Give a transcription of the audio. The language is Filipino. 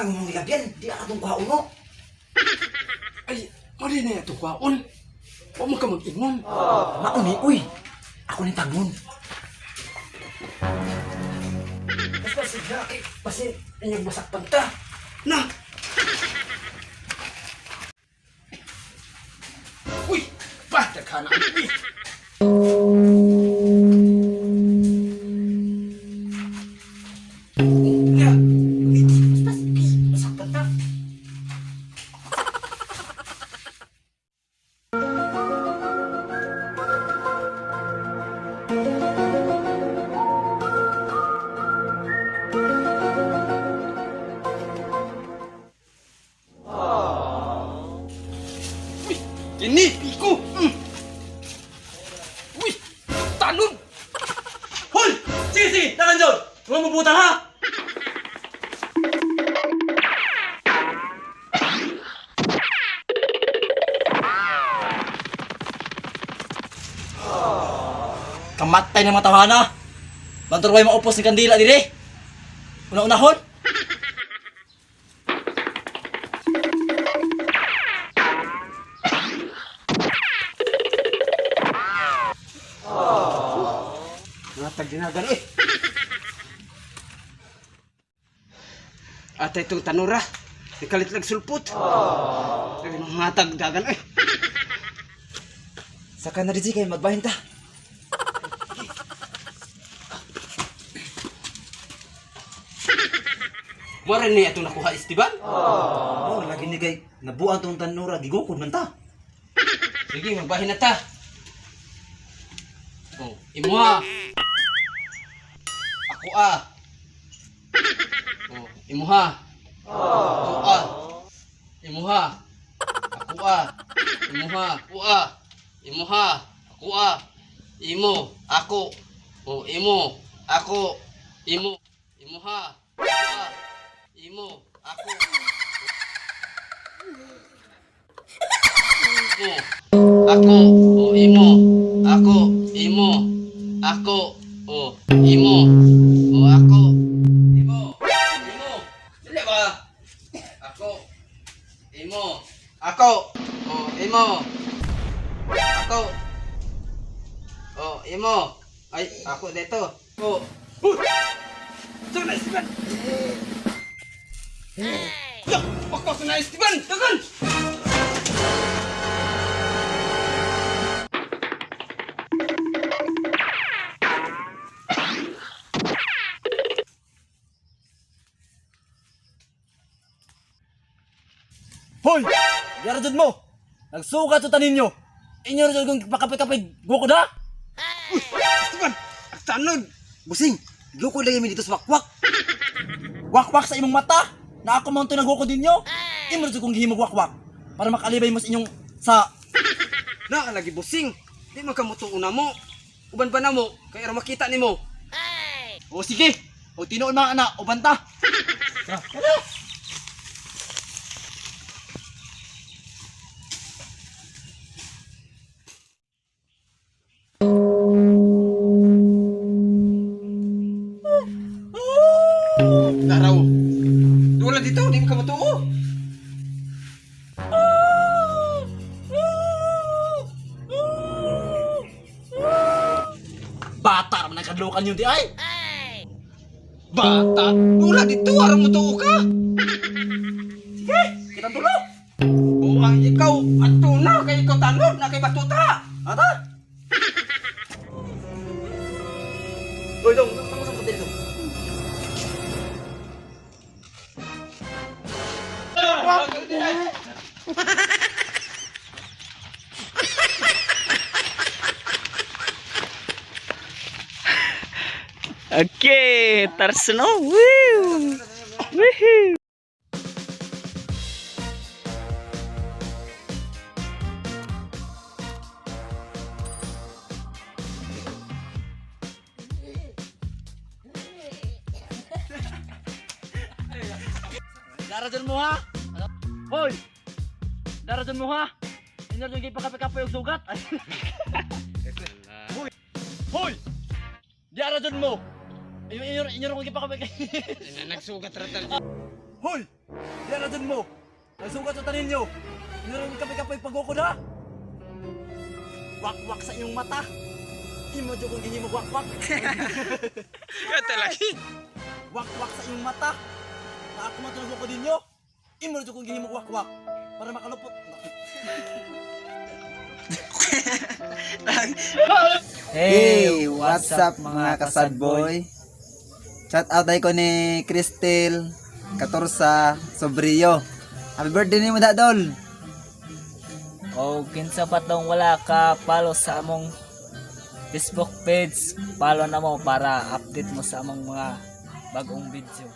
Parang yung nilabyan, di akatong kuhaon mo. Ay, mali na ito kwaon. Huwag mo ka mag-ingon. Mauni, uy. Ako ni Tagnon. Mas pasig na, kay basin inyong masakpan ta. Na! Uy! Batak ka na! Uy! Ya, mas masakpan ta. Uy! Ini! Piko! Uy! Tanong! Hoy! Sige, sige! Takan dyan! Huwag mabutang ha! Kamatay ng mga tawhana! Banturbay maupos ni kandila dire! Una-unahon! Natag dinagan eh! Ata itong tanura. Ikalit lang sulpot. Ay, nangatag dagan eh! Saka na rin kayo magbahin ta. Mara niya itong nakuha Esteban? Oh, lagi ni kay nabuang tong tanura, gigukod man ta. Sige, magbahin na ta. Oh, imuha. Ako ah. Oh, imuha. Ako ah. Imuha. Ako ah. Imuha. Ako ah. Imuha. Ako ah. Imo. Ako. Oh, imo. Ako. Imo. Imuha. Ako ah. Imo. Ako. Imo. Ako. Oh, imo. Ako. Imo. Ako. Oh, imo. Oh, ako. Imo. Imo. Dili ba? Ako. Imo. Ako. Oh, imo. Ako. Oh, imo. Ay, ako dito. Oh. Saan na Esteban? Ya, pakpak na Esteban. Tagan. Hoy! Yara dyan mo! Nagsuka to tanin nyo! Inyo rin kung pakapit-kapit gukod ha! Esteban, agtanod. Busing, gigukod lagi mi dito sa wakwak. Wakwak sa imong mata! Na ako man ito nagukod ninyo! Inyo rin kung himog wakwak! Para makalibay mo sa inyong sa... Na lagi busing. Di makamuto una mo. Uban pa na mo kay ara makita nimo. O sige! O tinuon mga anak! O banta! Daraw. Dula dito, di mo ka matuo. Bata naman ang kadlukan yun di ay! Bata, dula dito, ara mo tuo ka. Sige! Kita tulo! O ang ikaw, ato na kay ikaw tanod na kay batuta. Ata! Uy, dong, tama sa dito. Okay, Tarsano. Woo! Woohoo! Dara dyan mo ha! Hoy! Dara dyan mo ha! Inyo rin kayo pakape-kape yung sugat! Hoy! Hoy! Dara dyan mo! Inyo rin kayo pakape-kape! Nagsugat ratal. Hoy! Diyan na dun mo. Nagsugat sa tanin nyo. Meron kape-kape pagukod ha. Wakwak sa inyong mata. Imo dyan kung gihimog wakwak. Kata lagi. Wakwak sa inyong mata. Na ako man nagukod ninyo. Imo dyan kung gihimog wakwak. Para makalupot. Hey, what's up mga kasad boy? Shout out ay ko ni Cristel Catorza Sobrio. Happy birthday ni mo dadol. O kinsa pa tong wala ka follow sa among Facebook page, follow na mo para update mo sa among mga bagong video.